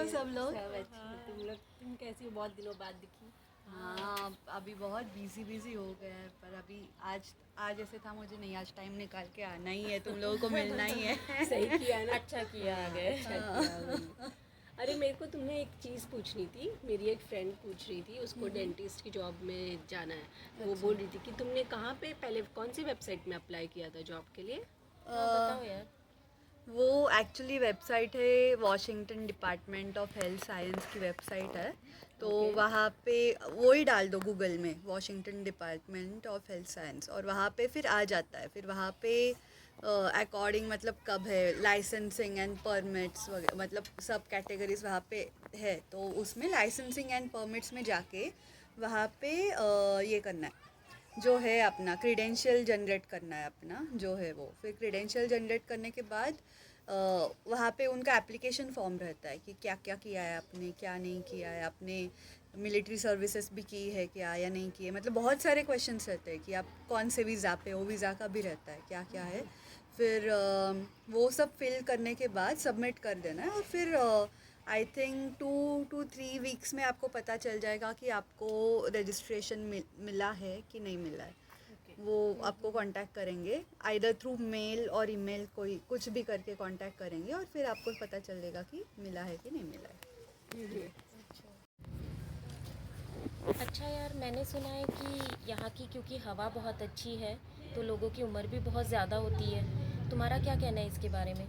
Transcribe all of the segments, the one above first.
हो सब लोग? सब अच्छे। तुम कैसी हो? बहुत दिनों बाद दिखी। हाँ, अभी बहुत बिजी हो गए हैं, पर अभी आज आज ऐसे था, मुझे नहीं, आज टाइम निकाल के आना ही है, तुम लोगों को मिलना ही है। सही किया ना। अच्छा किया आ गए। अच्छा किया वही। अरे मेरे को तुमने एक चीज़ पूछनी थी। मेरी एक फ्रेंड पूछ रही थी, उसको डेंटिस्ट की जॉब में जाना है। वो बोल रही थी कि तुमने कहाँ पे पहले कौन सी वेबसाइट में अप्लाई किया था जॉब के लिए? हाँ बताओ यार। वो एक्चुअली वेबसाइट है, Washington department of health science की वेबसाइट है। तो Okay. वहाँ पे वो ही डाल दो गूगल में, Washington department of health science, और वहाँ पे फिर आ जाता है। फिर वहाँ पे अकॉर्डिंग मतलब कब है लाइसेंसिंग एंड परमिट्स वगैरह, मतलब सब कैटेगरीज वहाँ पे है। तो उसमें लाइसेंसिंग एंड परमिट्स में जाके वहाँ पे ये करना है, जो है अपना क्रीडेंशियल जनरेट करना है अपना, जो है वो। फिर क्रीडेंशियल जनरेट करने के बाद वहाँ पे उनका एप्लीकेशन फॉर्म रहता है कि क्या क्या किया है आपने, क्या नहीं किया है आपने, मिलिट्री सर्विसेज भी की है क्या या नहीं की है, मतलब बहुत सारे क्वेश्चंस रहते हैं कि आप कौन से वीज़ा पे हो, वीज़ा का भी रहता है क्या क्या है। फिर वो सब फिल करने के बाद सबमिट कर देना है, और फिर आई थिंक 2 to 3 वीक्स में आपको पता चल जाएगा कि आपको रजिस्ट्रेशन मिला है कि नहीं मिला है। वो आपको कांटेक्ट करेंगे, आइदर थ्रू मेल और ईमेल, कोई कुछ भी करके कांटेक्ट करेंगे, और फिर आपको पता चलेगा कि मिला है कि नहीं मिला है। अच्छा यार, मैंने सुना है कि यहाँ की क्योंकि हवा बहुत अच्छी है तो लोगों की उम्र भी बहुत ज़्यादा होती है। तुम्हारा क्या कहना है इसके बारे में?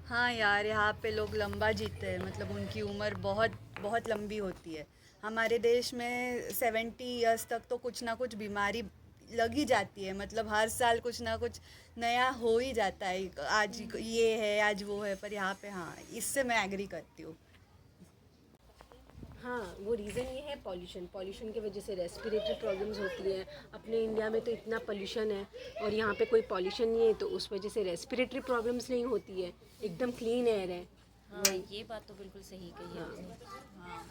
हाँ यार, यहाँ पे लोग लंबा जीते हैं, मतलब उनकी उम्र बहुत बहुत लंबी होती है। हमारे देश में 70 ईयर्स तक तो कुछ ना कुछ बीमारी लग ही जाती है, मतलब हर साल कुछ ना कुछ नया हो ही जाता है, आज ये है आज वो है। पर यहाँ पे हाँ, इससे मैं एग्री करती हूँ। हाँ, वो रीज़न ये है पॉल्यूशन की वजह से रेस्पिरेटरी प्रॉब्लम्स होती हैं। अपने इंडिया में तो इतना पॉल्यूशन है और यहाँ पे कोई पॉल्यूशन नहीं है, तो उस वजह से रेस्पिरेटरी प्रॉब्लम्स नहीं होती है। एकदम क्लीन एयर है। हाँ, ये बात तो बिल्कुल सही कही आपने। हाँ,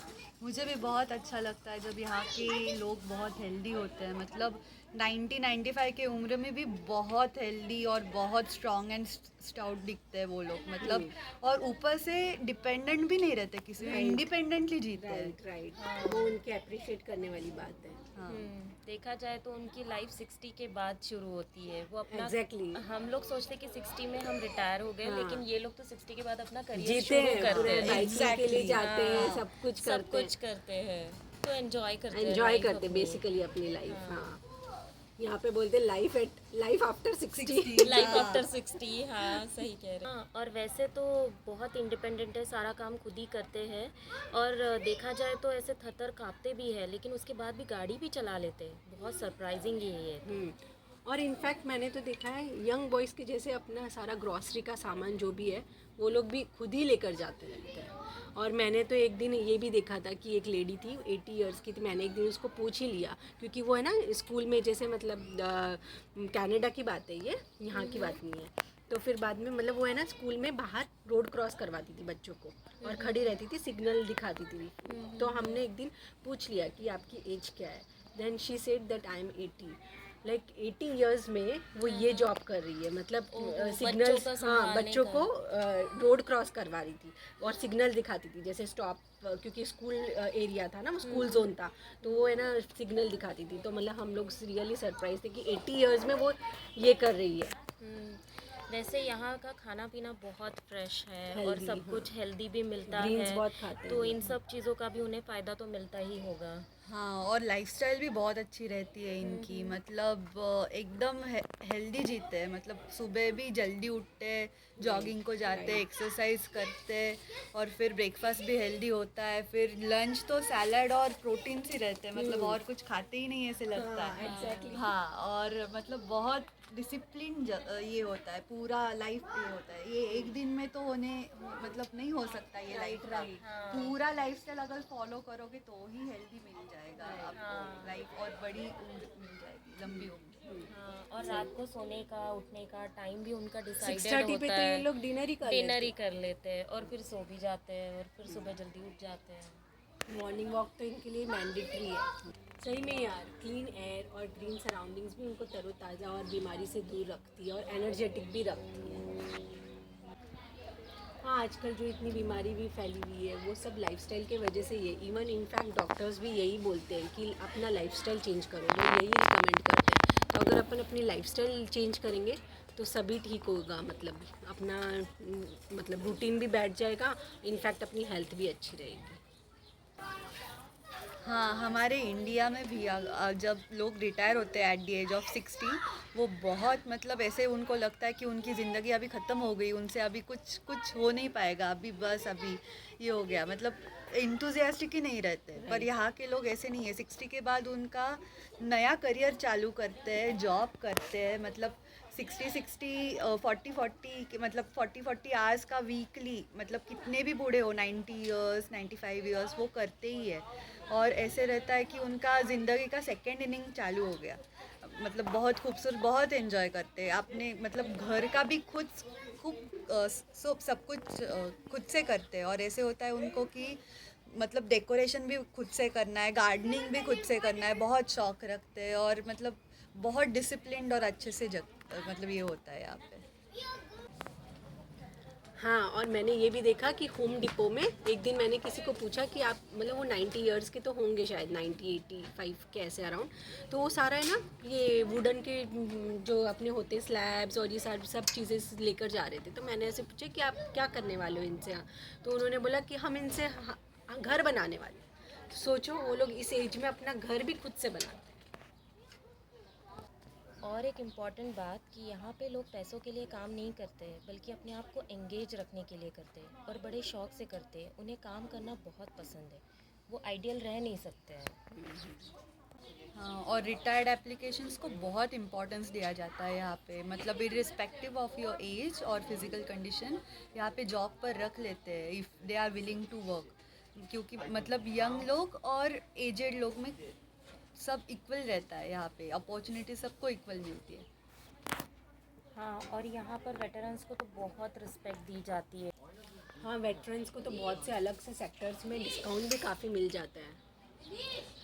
मुझे भी बहुत अच्छा लगता है जब यहाँ के लोग बहुत हेल्दी होते हैं, मतलब 90-95 के उम्र में भी बहुत हेल्दी और बहुत स्ट्रॉन्ग एंड स्टाउट दिखते हैं वो लोग, मतलब। और ऊपर से डिपेंडेंट भी नहीं रहते किसी में, Right. इंडिपेंडेंटली जीते हैं। राइट। वो उनके अप्रिशिएट करने वाली बात है। हाँ देखा जाए तो उनकी लाइफ 60 के बाद शुरू होती है। वो अपना Exactly. हम लोग सोचते कि 60 में हम रिटायर हो गए, हाँ। लेकिन ये लोग तो 60 के बाद अपना करियर जीते शुरू हैं, करते पूरे हैं। बाइकिंग के लिए Exactly. जाते हैं, हाँ, सब कुछ सब करते कुछ करते हैं, तो एंजॉय करते हैं एंजॉय life करते अपनी। बेसिकली अपनी लाइफ। हाँ, यहाँ पे बोलते लाइफ आफ्टर 60। Life after 60। हाँ सही कह रहे हैं। हाँ, और वैसे तो बहुत इंडिपेंडेंट है, सारा काम खुद ही करते हैं। और देखा जाए तो ऐसे थर काँपते भी है, लेकिन उसके बाद भी गाड़ी भी चला लेते हैं। बहुत सरप्राइजिंग है ये। और इनफैक्ट मैंने तो देखा है यंग बॉयज़ के जैसे अपना सारा ग्रॉसरी का सामान जो भी है वो लोग भी खुद ही लेकर जाते रहते हैं। और मैंने तो एक दिन ये भी देखा था कि एक लेडी थी 80 इयर्स की थी। मैंने एक दिन उसको पूछ ही लिया, क्योंकि वो है ना स्कूल में, जैसे मतलब कनाडा की बात है ये, यहाँ की बात नहीं है। तो फिर बाद में मतलब वो है ना स्कूल में बाहर रोड क्रॉस करवाती थी बच्चों को, और खड़ी रहती थी, सिग्नल दिखाती थी। तो हमने एक दिन पूछ लिया कि आपकी एज क्या है। Then she said that I am 80। Like 80 years में वो ये जॉब कर रही है, मतलब ओहो, सिग्नल, बच्चों का हाँ, संभालने बच्चों का। को रोड क्रॉस करवा रही थी और सिग्नल दिखाती थी, जैसे स्टॉप, क्योंकि स्कूल एरिया था ना, वो स्कूल जोन था, तो वो है ना सिग्नल दिखाती थी। तो मतलब हम लोग रियली सरप्राइज थे कि 80 इयर्स में वो ये कर रही है। वैसे यहाँ का खाना पीना बहुत फ्रेश है और Healthy, सब हाँ। कुछ हेल्दी भी मिलता Greens है, बहुत खाते हैं तो ये। इन सब चीज़ों का भी उन्हें फ़ायदा तो मिलता ही होगा। हाँ, और लाइफस्टाइल भी बहुत अच्छी रहती है इनकी, मतलब एकदम हेल्दी जीते हैं, मतलब सुबह भी जल्दी उठते, जॉगिंग को जाते, एक्सरसाइज करते, और फिर ब्रेकफास्ट भी हेल्दी होता है, फिर लंच तो सैलड और प्रोटीन्स ही रहते हैं, मतलब और कुछ खाते ही नहीं ऐसे लगता है। एग्जैक्टली। हाँ, और मतलब बहुत डिसिप्लिन ये होता है, पूरा लाइफ ये होता है, ये एक दिन में तो होने मतलब नहीं हो सकता ये लाइफ का। पूरा लाइफस्टाइल अगर फॉलो करोगे तो ही हेल्दी मिल जाएगा आपको, लाइफ और बड़ी उम्र मिल जाएगी, लंबी उम्र। हाँ, और रात को सोने का उठने का टाइम भी उनका 6:30 डिसाइडेड पे होता तो ये है। लोग डिनर ही कर डिनर लेते ही कर लेते हैं और फिर सो भी जाते हैं और फिर सुबह जल्दी उठ जाते हैं। हैं। मॉर्निंग वॉक तो इनके लिए मैंडेटरी है। सही में यार, क्लीन एयर और ग्रीन सराउंडिंग्स भी उनको तरोताज़ा और बीमारी से दूर रखती है और एनर्जेटिक भी रखती है। हाँ, आजकल जो इतनी बीमारी भी फैली हुई है वो सब लाइफस्टाइल के वजह से ही है। इवन इनफैक्ट डॉक्टर्स भी यही बोलते हैं कि अपना लाइफस्टाइल चेंज करो, लोग यही रिकमेंड करते हैं। तो अगर अपन अपनी लाइफस्टाइल चेंज करेंगे तो सभी ठीक होगा, मतलब अपना मतलब रूटीन भी बैठ जाएगा, इनफैक्ट अपनी हेल्थ भी अच्छी रहेगी। हाँ, हमारे इंडिया में भी जब लोग रिटायर होते हैं एट द एज ऑफ 60, वो बहुत मतलब ऐसे उनको लगता है कि उनकी ज़िंदगी अभी ख़त्म हो गई, उनसे अभी कुछ कुछ हो नहीं पाएगा, अभी बस अभी ये हो गया, मतलब इंथुजियास्टिक ही नहीं रहते। पर यहाँ के लोग ऐसे नहीं है, 60 के बाद उनका नया करियर चालू करते हैं, जॉब करते हैं, मतलब 60 40 40 के मतलब 40 आवर्स का वीकली, मतलब कितने भी बूढ़े हो 90 ईयर्स 95 ईयर्स वो करते ही है। और ऐसे रहता है कि उनका ज़िंदगी का सेकेंड इनिंग चालू हो गया, मतलब बहुत खूबसूरत, बहुत एंजॉय करते हैं अपने, मतलब घर का भी खुद खूब सब कुछ खुद से करते हैं। और ऐसे होता है उनको कि मतलब डेकोरेशन भी खुद से करना है, गार्डनिंग भी खुद से करना है, बहुत शौक रखते हैं, और मतलब बहुत डिसिप्लिन्ड और अच्छे से मतलब ये होता है यहाँ पे। हाँ, और मैंने ये भी देखा कि होम डिपो में एक दिन मैंने किसी को पूछा कि आप मतलब वो 90 इयर्स के तो होंगे शायद, 90 85 के ऐसे अराउंड। तो वो सारा है ना ये वुडन के जो अपने होते स्लैब्स और ये सारी सब चीज़ें लेकर जा रहे थे। तो मैंने ऐसे पूछा कि आप क्या करने वाले हो इनसे? तो उन्होंने बोला कि हम इनसे घर बनाने वाले हैं। तो सोचो वो लोग इस एज में अपना घर भी खुद से बनाते हैं। और एक इम्पॉर्टेंट बात कि यहाँ पे लोग पैसों के लिए काम नहीं करते हैं, बल्कि अपने आप को एंगेज रखने के लिए करते हैं और बड़े शौक से करते हैं। उन्हें काम करना बहुत पसंद है, वो आइडियल रह नहीं सकते हैं। हाँ, और रिटायर्ड एप्लीकेशंस को बहुत इम्पोर्टेंस दिया जाता है यहाँ पे, मतलब इरिस्पेक्टिव ऑफ योर एज और फिज़िकल कंडीशन यहाँ पे जॉब पर रख लेते हैं if they are willing to work, क्योंकि मतलब यंग लोग और एजेड लोग में सब इक्वल रहता है यहाँ पे, अपॉर्चुनिटी सबको इक्वल मिलती है। हाँ, और यहाँ पर वेटरन्स को तो बहुत रिस्पेक्ट दी जाती है। हाँ, वेटरन्स को तो बहुत से अलग से सेक्टर्स में डिस्काउंट भी काफ़ी मिल जाता है।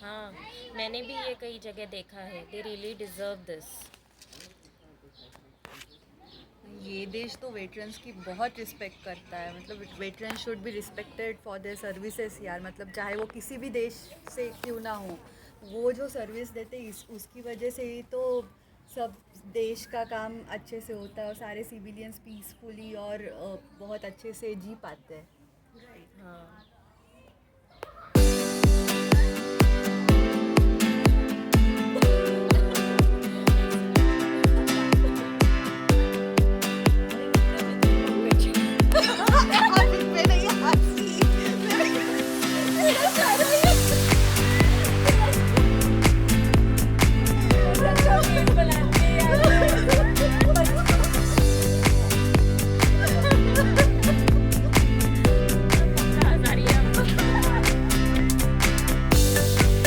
हाँ, मैंने भी ये कई जगह देखा है। They really deserve this. ये देश तो वेटरन्स की बहुत रिस्पेक्ट करता है, मतलब veteran should be respected for their services यार, मतलब चाहे वो किसी भी देश से क्यों ना हो, वो जो सर्विस देते उसकी वजह से ही तो सब देश का काम अच्छे से होता है और सारे सिविलियंस पीसफुली और बहुत अच्छे से जी पाते हैं। हाँ।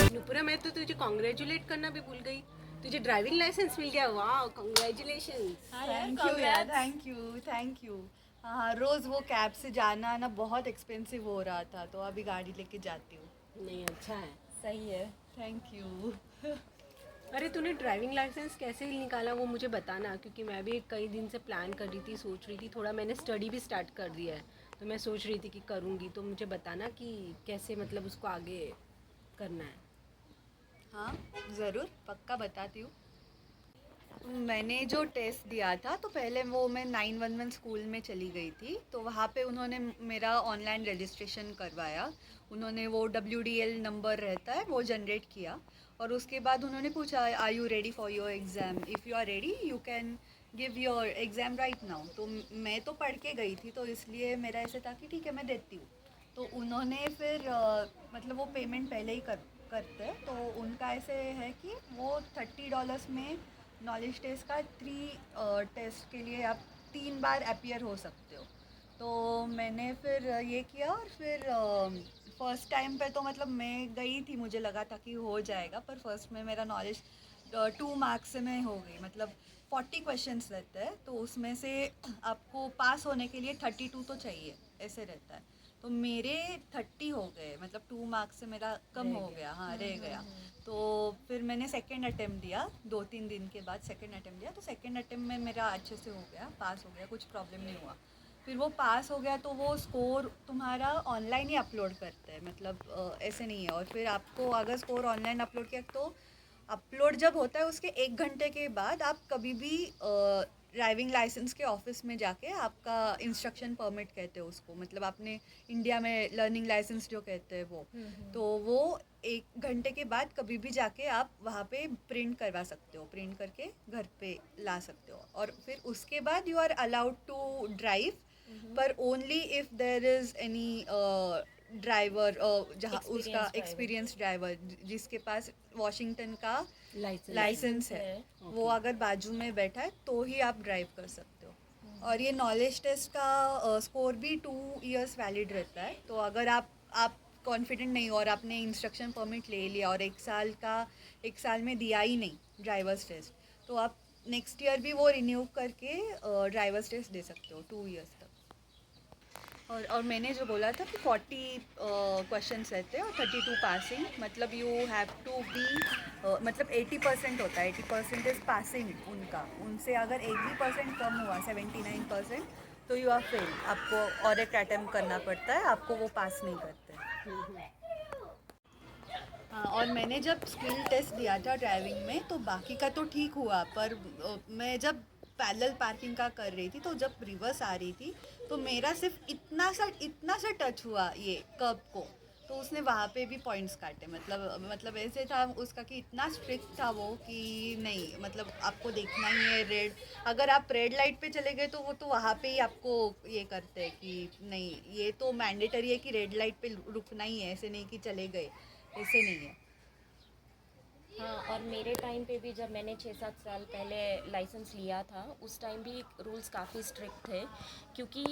नुपुरा, मैं तो तुझे कॉन्ग्रेचुलेट करना भी भूल गई, तुझे ड्राइविंग लाइसेंस मिल गया। वाह, कॉन्ग्रेचुलेशन। थैंक यू यार, थैंक यू। हाँ, रोज़ वो कैब से जाना आना बहुत एक्सपेंसिव हो रहा था, तो अभी गाड़ी लेके जाती हूँ। नहीं, अच्छा है। सही है। Thank you. अरे तूने ड्राइविंग लाइसेंस कैसे निकाला वो मुझे बताना, क्योंकि मैं भी कई दिन से प्लान कर रही थी, सोच रही थी, थोड़ा मैंने स्टडी भी स्टार्ट कर दिया है, तो मैं सोच रही थी कि करूँगी। तो मुझे बताना कि कैसे मतलब उसको आगे करना है। हाँ, ज़रूर, पक्का बताती हूँ। मैंने जो टेस्ट दिया था तो पहले वो मैं 911 स्कूल में चली गई थी, तो वहाँ पे उन्होंने मेरा ऑनलाइन रजिस्ट्रेशन करवाया। उन्होंने वो WDL नंबर रहता है वो जनरेट किया, और उसके बाद उन्होंने पूछा are you ready for your exam, if you are ready you can give your exam right now. तो मैं तो पढ़ के गई थी, तो इसलिए मेरा ऐसे था कि ठीक है मैं देती हूँ। तो उन्होंने फिर मतलब वो पेमेंट पहले ही करते हैं, तो उनका ऐसे है कि वो $30 में नॉलेज टेस्ट का 3 टेस्ट के लिए आप 3 बार अपीयर हो सकते हो। तो मैंने फिर ये किया, और फिर फर्स्ट टाइम पे तो मतलब मैं गई थी, मुझे लगा था कि हो जाएगा, पर फर्स्ट में मेरा नॉलेज 2 मार्क्स में हो गई, मतलब 40 क्वेश्चंस रहते हैं, तो उसमें से आपको पास होने के लिए 32 तो चाहिए, ऐसे रहता है। तो मेरे 30 हो गए, मतलब 2 मार्क्स से मेरा कम हो गया, हाँ रह गया। तो फिर मैंने सेकेंड अटेम्प्ट दिया, 2-3 दिन के बाद सेकेंड अटेम्प्ट दिया, तो सेकेंड अटेम्प्ट में मेरा अच्छे से हो गया, पास हो गया, कुछ प्रॉब्लम नहीं हुआ। फिर वो पास हो गया तो वो स्कोर तुम्हारा ऑनलाइन ही अपलोड करते हैं, मतलब ऐसे नहीं है। और फिर आपको अगर स्कोर ऑनलाइन अपलोड किया तो अपलोड जब होता है उसके 1 घंटे के बाद आप कभी भी ड्राइविंग लाइसेंस के ऑफिस में जाके आपका इंस्ट्रक्शन परमिट कहते हैं उसको, मतलब आपने इंडिया में लर्निंग लाइसेंस जो कहते हैं वो, तो वो 1 घंटे के बाद कभी भी जाके आप वहाँ पे प्रिंट करवा सकते हो, प्रिंट करके घर पे ला सकते हो। और फिर उसके बाद you are allowed to drive, पर only if there is any driver जहाँ उसका Experienced driver. एक्सपीरियंस ड्राइवर जिसके पास वॉशिंगटन का लाइसेंस लाइसेंस है, है। वो अगर बाजू में बैठा है तो ही आप ड्राइव कर सकते हो। और ये नॉलेज टेस्ट का स्कोर भी 2 इयर्स वैलिड रहता है। तो अगर आप कॉन्फिडेंट नहीं हो और आपने इंस्ट्रक्शन परमिट ले लिया और 1 साल में दिया ही नहीं ड्राइवर्स टेस्ट, तो आप नेक्स्ट ईयर भी वो रिन्यू करके ड्राइवर्स टेस्ट दे सकते हो 2 इयर्स तक। और मैंने जो बोला था कि 40 क्वेश्चंस रहते हैं और 32 पासिंग, मतलब यू हैव टू बी मतलब 80% होता है, 80% इज़ पासिंग उनका। उनसे अगर 1 भी परसेंट कम हुआ 79% तो यू आर फेल, आपको और एक अटैम्प्ट करना पड़ता है, आपको वो पास नहीं करते। हाँ, और मैंने जब स्किल टेस्ट दिया था ड्राइविंग में तो बाकी का तो ठीक हुआ, पर मैं जब पैरेलल पार्किंग का कर रही थी तो जब रिवर्स आ रही थी तो मेरा सिर्फ इतना सा टच हुआ ये कर्ब को, तो उसने वहाँ पे भी पॉइंट्स काटे। मतलब ऐसे था उसका कि इतना स्ट्रिक्ट था वो कि नहीं, मतलब आपको देखना ही है रेड, अगर आप रेड लाइट पे चले गए तो वो तो वहाँ पे ही आपको ये करते हैं कि नहीं, ये तो मैंडेटरी है कि रेड लाइट पे रुकना ही है, ऐसे नहीं कि चले गए, ऐसे नहीं है। हाँ, और मेरे टाइम पे भी जब मैंने 6-7 साल पहले लाइसेंस लिया था उस टाइम भी रूल्स काफ़ी स्ट्रिक्ट थे, क्योंकि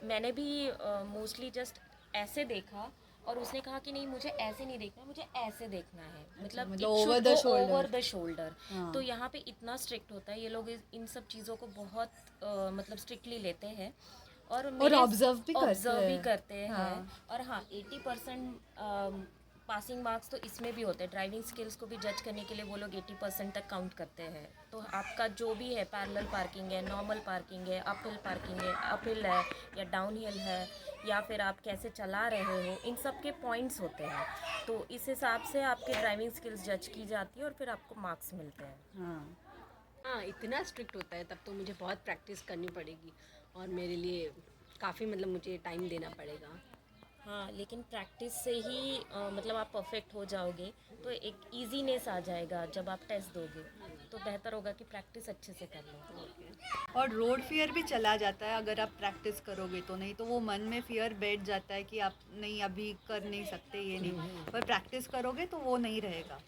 मैंने भी मोस्टली जस्ट ऐसे देखा और उसने कहा कि नहीं मुझे ऐसे नहीं देखना, मुझे ऐसे देखना है, मतलब मतलब over the shoulder। Over the shoulder. हाँ। तो यहाँ पे इतना स्ट्रिक्ट होता है, ये लोग इन सब चीज़ों को बहुत मतलब स्ट्रिक्टली लेते हैं और observe भी करते हैं। हाँ। और हाँ, 80% पासिंग मार्क्स तो इसमें भी होते हैं, ड्राइविंग स्किल्स को भी जज करने के लिए वो लोग 80% तक काउंट करते हैं। तो आपका जो भी है, पैरेलल पार्किंग है, नॉर्मल पार्किंग है, अपहिल है या डाउन हिल है, या फिर आप कैसे चला रहे हो, इन सब के पॉइंट्स होते हैं। तो इस हिसाब से आपकी ड्राइविंग स्किल्स जज की जाती है और फिर आपको मार्क्स मिलते हैं। हाँ। हाँ, इतना स्ट्रिक्ट होता है तब तो मुझे बहुत प्रैक्टिस करनी पड़ेगी और मेरे लिए काफ़ी मतलब मुझे टाइम देना पड़ेगा। हाँ, लेकिन प्रैक्टिस से ही मतलब आप परफेक्ट हो जाओगे, तो एक इजीनेस आ जाएगा जब आप टेस्ट दोगे। तो बेहतर होगा कि प्रैक्टिस अच्छे से कर लो। और रोड फियर भी चला जाता है अगर आप प्रैक्टिस करोगे तो, नहीं तो वो मन में फियर बैठ जाता है कि आप नहीं अभी कर नहीं सकते, ये नहीं, पर प्रैक्टिस करोगे तो वो नहीं रहेगा।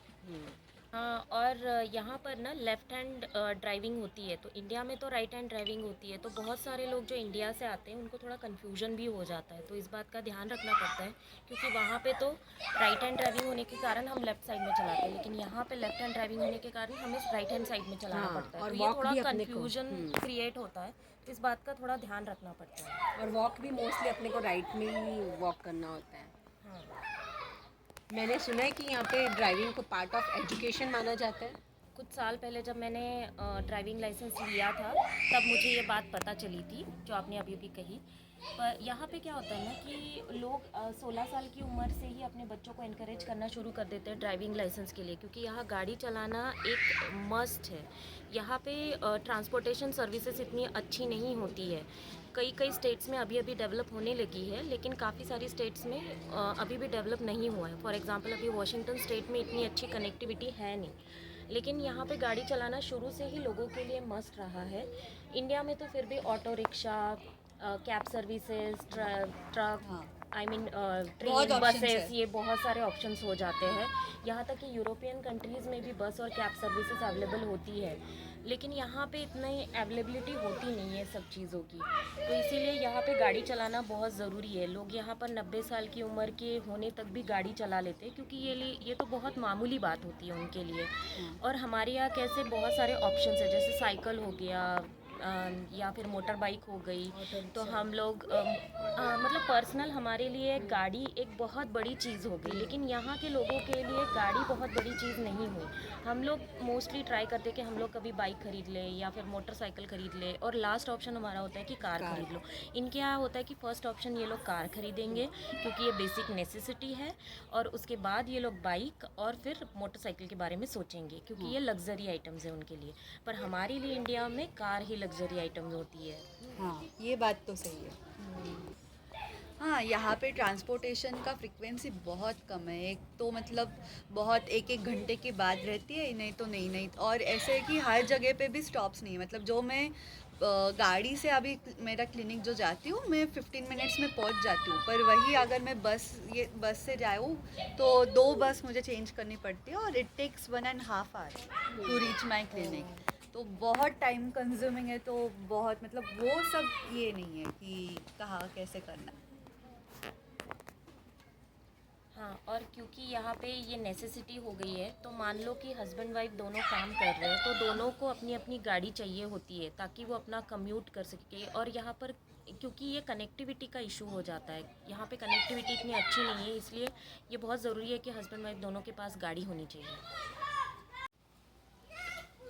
हाँ, और यहाँ पर ना लेफ़्ट हैंड ड्राइविंग होती है, तो इंडिया में तो राइट हैंड ड्राइविंग होती है। तो बहुत सारे लोग जो इंडिया से आते हैं उनको थोड़ा कन्फ्यूजन भी हो जाता है, तो इस बात का ध्यान रखना पड़ता है, क्योंकि वहाँ पे तो राइट हैंड ड्राइविंग होने के कारण हम लेफ़्ट साइड में चलाते हैं, लेकिन यहाँ पे लेफ़्ट हैंड ड्राइविंग होने के कारण हमें राइट हैंड साइड में चलाना हाँ, पड़ता है। और तो ये walk थोड़ा भी अपने को। कन्फ्यूजन क्रिएट होता है, तो इस बात का थोड़ा ध्यान रखना पड़ता है। और वॉक भी मोस्टली अपने को राइट में ही वॉक करना होता है। हाँ, मैंने सुना है कि यहाँ पे ड्राइविंग को पार्ट ऑफ एजुकेशन माना जाता है। कुछ साल पहले जब मैंने ड्राइविंग लाइसेंस लिया था तब मुझे ये बात पता चली थी जो आपने अभी भी कही। पर यहाँ पे क्या होता है ना कि लोग 16 साल की उम्र से ही अपने बच्चों को इनकरेज करना शुरू कर देते हैं ड्राइविंग लाइसेंस के लिए, क्योंकि यहाँ गाड़ी चलाना एक मस्ट है। यहाँ पे ट्रांसपोर्टेशन सर्विसेज इतनी अच्छी नहीं होती है। कई स्टेट्स में अभी डेवलप होने लगी है, लेकिन काफ़ी सारी स्टेट्स में अभी भी डेवलप नहीं हुआ है। फॉर एग्जांपल अभी वॉशिंगटन स्टेट में इतनी अच्छी कनेक्टिविटी है नहीं, लेकिन यहाँ पे गाड़ी चलाना शुरू से ही लोगों के लिए मस्ट रहा है। इंडिया में तो फिर भी auto rickshaw, cab services, truck, I mean train, options buses, है। ये बहुत सारे ऑप्शंस हो जाते हैं। यहाँ तक कि यूरोपियन कंट्रीज़ में भी बस और कैब सर्विसेज अवेलेबल होती है, लेकिन यहाँ पे इतनी अवेलेबिलिटी होती नहीं है सब चीज़ों की। तो इसीलिए यहाँ पे गाड़ी चलाना बहुत ज़रूरी है। लोग यहाँ पर 90 साल की उम्र के होने तक भी गाड़ी चला लेते हैं, क्योंकि ये तो बहुत मामूली बात होती है उनके लिए। और हमारे यहाँ कैसे बहुत सारे ऑप्शंस है, जैसे साइकिल हो गया, या फिर मोटर बाइक हो गई, तो हम लोग मतलब पर्सनल हमारे लिए गाड़ी एक बहुत बड़ी चीज़ हो गई, लेकिन यहाँ के लोगों के लिए गाड़ी बहुत बड़ी चीज़ नहीं हुई। हम लोग मोस्टली ट्राई करते हैं कि हम लोग कभी बाइक खरीद लें या फिर मोटरसाइकिल खरीद लें, और लास्ट ऑप्शन हमारा होता है कि कार खरीद लो। इनके यहाँ होता है कि फ़र्स्ट ऑप्शन ये लोग कार खरीदेंगे क्योंकि ये बेसिक नेसेसिटी है, और उसके बाद ये लोग बाइक और फिर मोटरसाइकिल के बारे में सोचेंगे क्योंकि ये लग्जरी आइटम्स हैं उनके लिए। पर हमारे लिए इंडिया में कार ही लग्जरी आइटम्स होती है। हाँ, ये बात तो सही है। हाँ, यहाँ पे ट्रांसपोर्टेशन का फ्रीक्वेंसी बहुत कम है। एक तो मतलब बहुत एक एक घंटे के बाद रहती है, नहीं तो नहीं। और ऐसे है कि हर जगह पे भी स्टॉप्स नहीं है। मतलब जो मैं गाड़ी से अभी मेरा क्लिनिक जो जाती हूँ, मैं 15 मिनट्स में पहुँच जाती हूँ, पर वही अगर मैं बस से जाऊँ तो 2 बस मुझे चेंज करनी पड़ती है, और it takes 1.5 hour to reach my clinic. तो बहुत टाइम कंज्यूमिंग है। तो बहुत मतलब वो सब ये नहीं है कि कहाँ कैसे करना है। हाँ, और क्योंकि यहाँ पे ये नेसेसिटी हो गई है, तो मान लो कि हस्बैंड वाइफ दोनों काम कर रहे हैं, तो दोनों को अपनी अपनी गाड़ी चाहिए होती है ताकि वो अपना कम्यूट कर सके। और यहाँ पर क्योंकि ये कनेक्टिविटी का इशू हो जाता है, यहाँ पे कनेक्टिविटी इतनी अच्छी नहीं है, इसलिए ये बहुत ज़रूरी है कि हस्बैंड वाइफ दोनों के पास गाड़ी होनी चाहिए।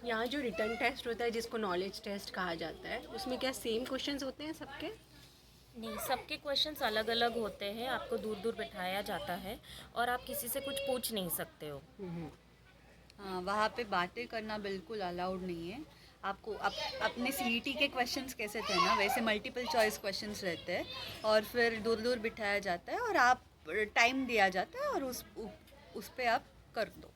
यहाँ जो रिटर्न टेस्ट होता है जिसको नॉलेज टेस्ट कहा जाता है, उसमें क्या सेम क्वेश्चंस होते हैं सबके? नहीं, सबके क्वेश्चंस अलग अलग होते हैं। आपको दूर दूर बिठाया जाता है और आप किसी से कुछ पूछ नहीं सकते हो। हाँ, वहाँ पे बातें करना बिल्कुल अलाउड नहीं है। आपको अपने सीईटी के क्वेश्चंस कैसे थे ना, वैसे मल्टीपल चॉइस क्वेश्चंस रहते हैं, और फिर दूर दूर बिठाया जाता है और आप टाइम दिया जाता है, और उस पे आप कर दो।